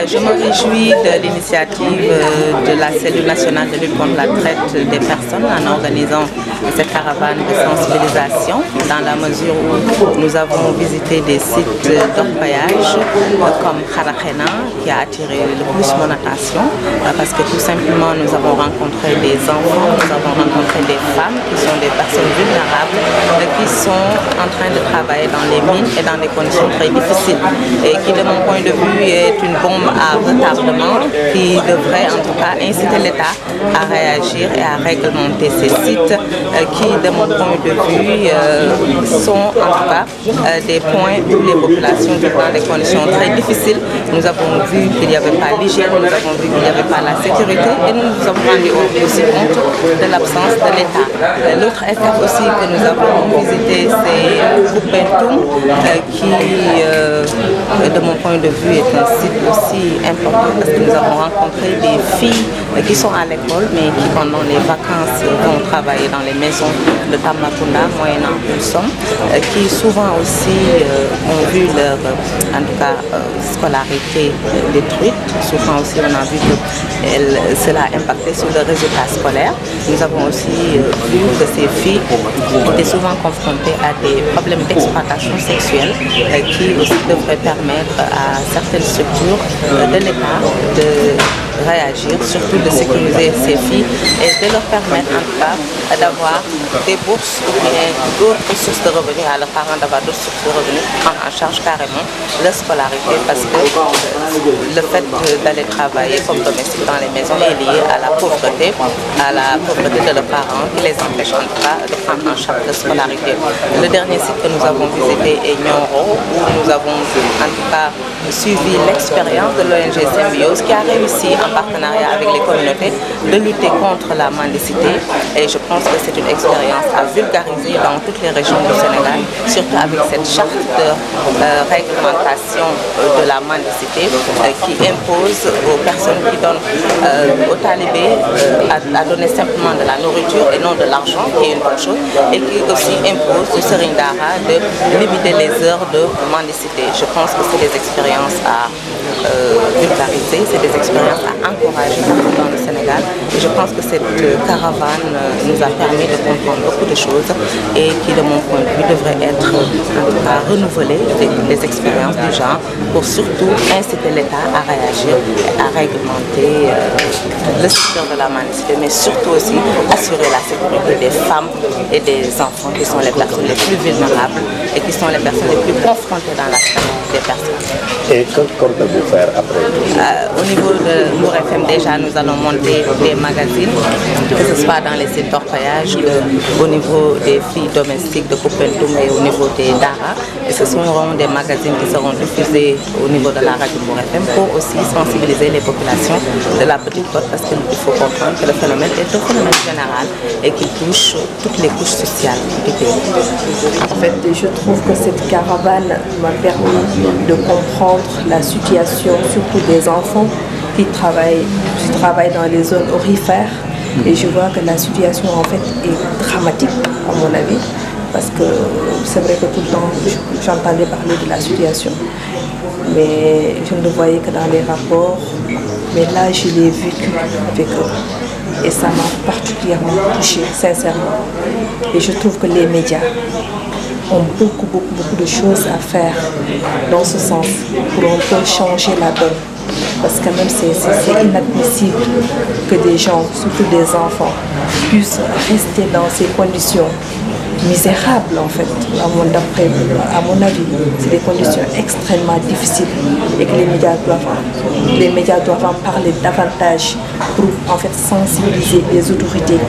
Je me réjouis de l'initiative de la cellule nationale de lutte contre la traite des personnes en organisant cette caravane de sensibilisation, dans la mesure où nous avons visité des sites d'orpaillage comme Kharakhena, qui a attiré le plus mon attention, parce que tout simplement nous avons rencontré des enfants, nous avons rencontré des femmes qui sont des personnes vulnérables, qui sont en train de travailler dans les mines et dans des conditions très difficiles, et qui de mon point de vue est une bombe à retardement qui devrait en tout cas inciter l'État à réagir et à réglementer ces sites qui de mon point de vue sont en tout cas des points où les populations vivent dans des conditions très difficiles. Nous avons vu qu'il n'y avait pas l'hygiène, nous avons vu qu'il n'y avait pas la sécurité et nous nous sommes rendus aussi compte de l'absence de l'État. L'autre étape aussi que nous avons visité, c'est Koupentoum qui de mon point de vue est un site aussi important parce que nous avons rencontré des filles qui sont à l'école mais qui pendant les vacances vont travailler dans les maisons de Tambacounda, moyennant une somme, qui souvent aussi ont vu leur en tout cas scolarité détruite. Souvent aussi on a vu que cela a impacté sur le résultat scolaire. Nous avons aussi vu que ces filles étaient souvent confrontées à des problèmes d'exploitation sexuelle qui aussi devraient permettre à certaines structures de l'État de réagir, surtout de sécuriser ces filles et de leur permettre en tout cas d'avoir des bourses ou bien d'autres sources de revenus à leurs parents, d'avoir d'autres sources de revenus, prendre en charge carrément leur scolarité parce que le fait d'aller travailler comme domestique dans les maisons est lié à la pauvreté de leurs parents qui les empêche en tout cas de prendre en charge leur scolarité. Le dernier site que nous avons visité est Nyoro où nous avons en tout cas suivi l'expérience de l'ONG Symbiose qui a réussi en partenariat avec les communautés de lutter contre la mendicité et je pense que c'est une expérience à vulgariser dans toutes les régions du Sénégal, surtout avec cette charte de réglementation de la mendicité qui impose aux personnes qui donnent aux talibés à donner simplement de la nourriture et non de l'argent, qui est une bonne chose, et qui aussi impose au Serigne Dara de limiter les heures de mendicité. Je pense que c'est des expériences à vulgariser, c'est des expériences à encourager partout dans le Sénégal. Et je pense que cette caravane nous a permis de comprendre beaucoup de choses et qui, de mon point de vue, devrait être en tout cas renouvelée des expériences du genre pour surtout inciter l'État à réagir et à réglementer le secteur de la mendicité, mais surtout aussi assurer la sécurité des femmes et des enfants qui sont les personnes les plus vulnérables et qui sont les personnes les plus confrontées dans la traite des personnes. Et que comptez-vous faire après? Au niveau de Mbour FM, déjà, nous allons monter des magazines, que ce soit dans les sites d'orpaillage, au niveau des filles domestiques de Koupentoum et au niveau des Dara. Et ce seront des magazines qui seront diffusés au niveau de la radio Mbour FM pour aussi sensibiliser les populations de la Petite Côte parce qu'il faut comprendre que le phénomène est un phénomène général et qui touche toutes les couches sociales du pays. En fait, je trouve que cette caravane m'a permis de comprendre la situation, surtout des enfants qui travaillent dans les zones aurifères. Et je vois que la situation en fait est dramatique à mon avis. Parce que c'est vrai que tout le temps j'entendais parler de la situation. Mais je ne le voyais que dans les rapports. Mais là je l'ai vécu avec eux. Et ça m'a particulièrement touchée, sincèrement. Et je trouve que les médias ont beaucoup de choses à faire dans ce sens pour un peu changer la donne. Parce que même c'est inadmissible que des gens, surtout des enfants, puissent rester dans ces conditions misérables en fait. À mon avis, c'est des conditions extrêmement difficiles et que les médias doivent en parler davantage pour en fait sensibiliser les autorités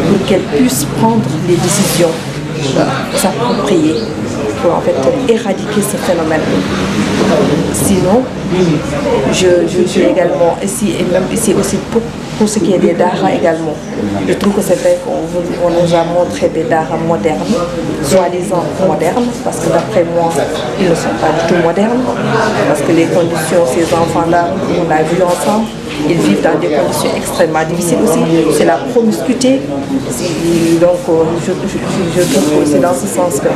pour qu'elles puissent prendre les décisions appropriées pour en fait éradiquer ce phénomène. Sinon, je également ici et même ici aussi pour ce qui est des daras également, je trouve que c'est vrai qu'on nous a montré des daras modernes, soi-disant modernes, parce que d'après moi, ils ne sont pas du tout modernes, parce que les conditions, ces enfants-là, on l'a vu ensemble, ils vivent dans des conditions extrêmement difficiles aussi. C'est la promiscuité. Donc, je trouve que c'est dans ce sens que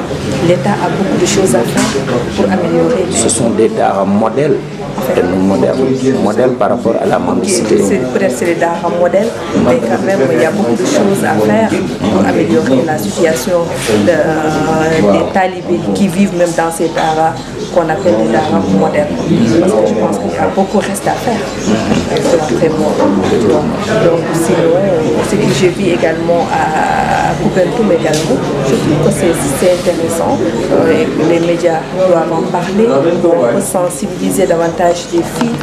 l'État a beaucoup de choses à faire pour améliorer. Ce sont des daras modèles et non modernes. Modèles par rapport à la mendicité. Peut-être c'est les daras modèles, mais quand même, il y a beaucoup de choses à faire pour améliorer la situation des talibés qui vivent même dans ces daras qu'on appelle des daras modernes. Parce que je pense qu'il y a beaucoup reste à faire. Très bon. Donc sinon, ce que j'ai vu également à Koupentoum également, je trouve que c'est intéressant. Les médias doivent en parler, pour sensibiliser davantage les filles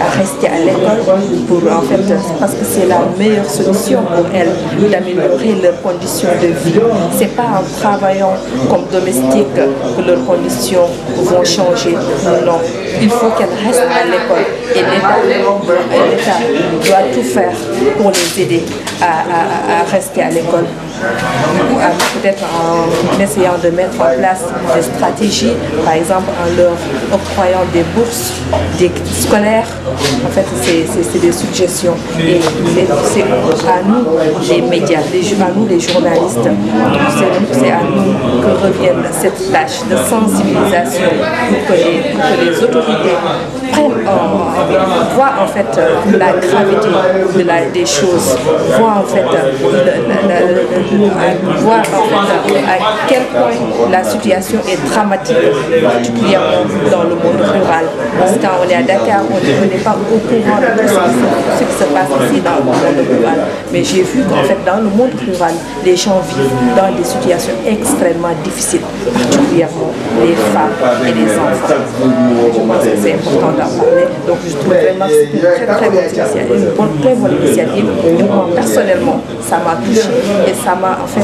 à rester à l'école pour en fait, parce que c'est la meilleure solution pour elles d'améliorer leurs conditions de vie. C'est pas en travaillant comme domestique que leurs conditions vont changer. Non, il faut qu'elles restent à l'école et l'État doit tout faire pour les aider à rester à l'école. Peut-être en essayant de mettre en place des stratégies, par exemple en leur octroyant des bourses scolaires. En fait, c'est des suggestions. Et c'est à nous, les médias, à nous, les journalistes, c'est à nous que revienne cette tâche de sensibilisation pour que les autorités voient en fait la gravité des choses, voient en fait voir à quel point la situation est dramatique, particulièrement dans le monde rural. Parce que quand on est à Dakar, on n'est pas au courant de tout ce qui se passe ici dans le monde rural. Mais j'ai vu qu'en fait, dans le monde rural, les gens vivent dans des situations extrêmement difficiles, particulièrement les femmes et les enfants. Je pense que c'est important d'en parler. Donc je trouve vraiment que c'est une très bonne initiative, très bonne initiative. Moi, personnellement, ça m'a touché et ça m'a en fait,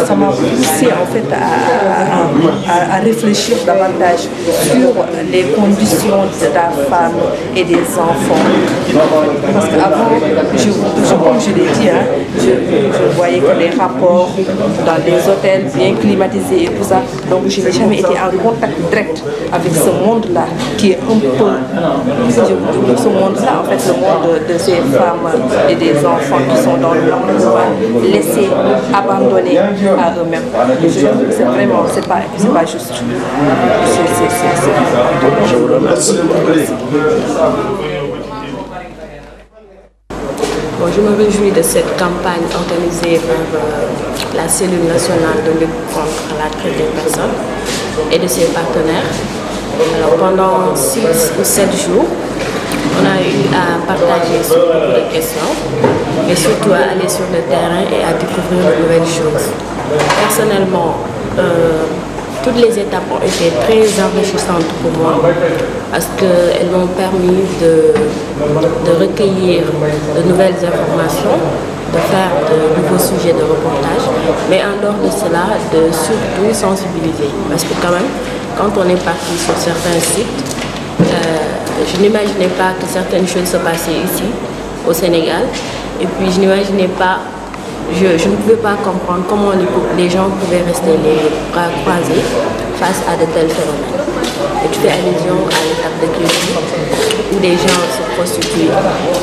ça m'a poussé en fait à réfléchir davantage sur les conditions de la femme et des enfants. Parce qu'avant, comme je l'ai dit, je voyais que les rapports dans des hôtels bien climatisés et tout ça, donc je n'ai jamais été en contact direct avec ce monde-là qui est un peu, ce monde-là en fait, le monde de ces femmes et des enfants qui sont dans le monde rural, laissés, abandonnés à eux-mêmes. C'est vraiment, c'est pas juste. Je vous remercie. Bon, je me réjouis de cette campagne organisée par la cellule nationale de lutte contre la traite des personnes et de ses partenaires. Alors, pendant 6 ou 7 jours, on a eu à partager sur beaucoup de questions, mais surtout à aller sur le terrain et à découvrir de nouvelles choses. Personnellement, toutes les étapes ont été très enrichissantes pour moi parce qu'elles m'ont permis de recueillir de nouvelles informations, de faire de nouveaux sujets de reportage, mais en dehors de cela, de surtout sensibiliser. Parce que quand même, quand on est parti sur certains sites, je n'imaginais pas que certaines choses se passaient ici, au Sénégal, et puis je n'imaginais pas, je ne pouvais pas comprendre comment les gens pouvaient rester les bras croisés face à de tels phénomènes. Et tu fais allusion à l'étape de Kédougou, où les gens se prostituent.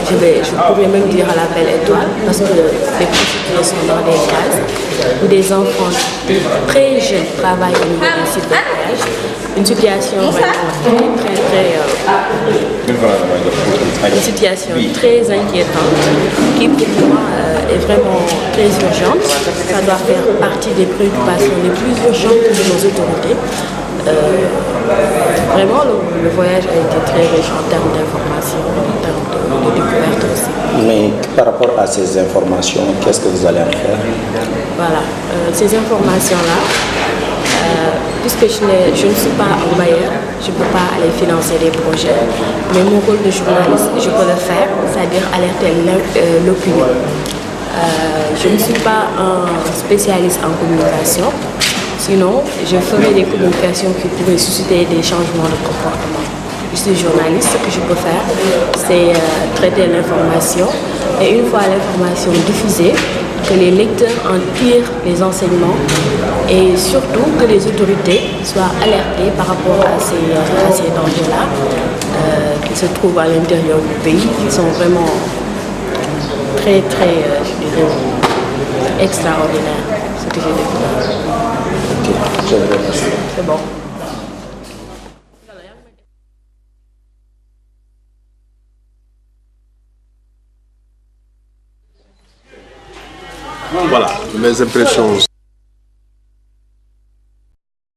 Je pourrais même dire à la belle étoile, parce que les prostituées sont dans des cases, où des enfants très jeunes travaillent au niveau des sites de voyage. Une situation vraiment une situation très inquiétante qui pour moi est vraiment très urgente. Ça doit faire partie des préoccupations les plus urgentes de nos autorités. Vraiment, le voyage a été très riche en termes d'informations, en termes de découvertes aussi. Mais par rapport à ces informations, qu'est-ce que vous allez en faire? Voilà, ces informations-là, puisque je ne suis pas un bailleur, je ne peux pas aller financer des projets, mais mon rôle de journaliste, je peux le faire, c'est-à-dire alerter l'opinion. Je ne suis pas un spécialiste en communication, sinon je ferai des communications qui pourraient susciter des changements de comportement. je suis journaliste, ce que je peux faire, c'est traiter l'information. Et une fois l'information diffusée, que les lecteurs en tirent les enseignements et surtout que les autorités soient alertées par rapport à ces dangers-là qui se trouvent à l'intérieur du pays, qui sont vraiment très, très, je dirais, extraordinaires, ce que j'ai découvert. Ok, je vous remercie. C'est bon. Voilà, mes impressions.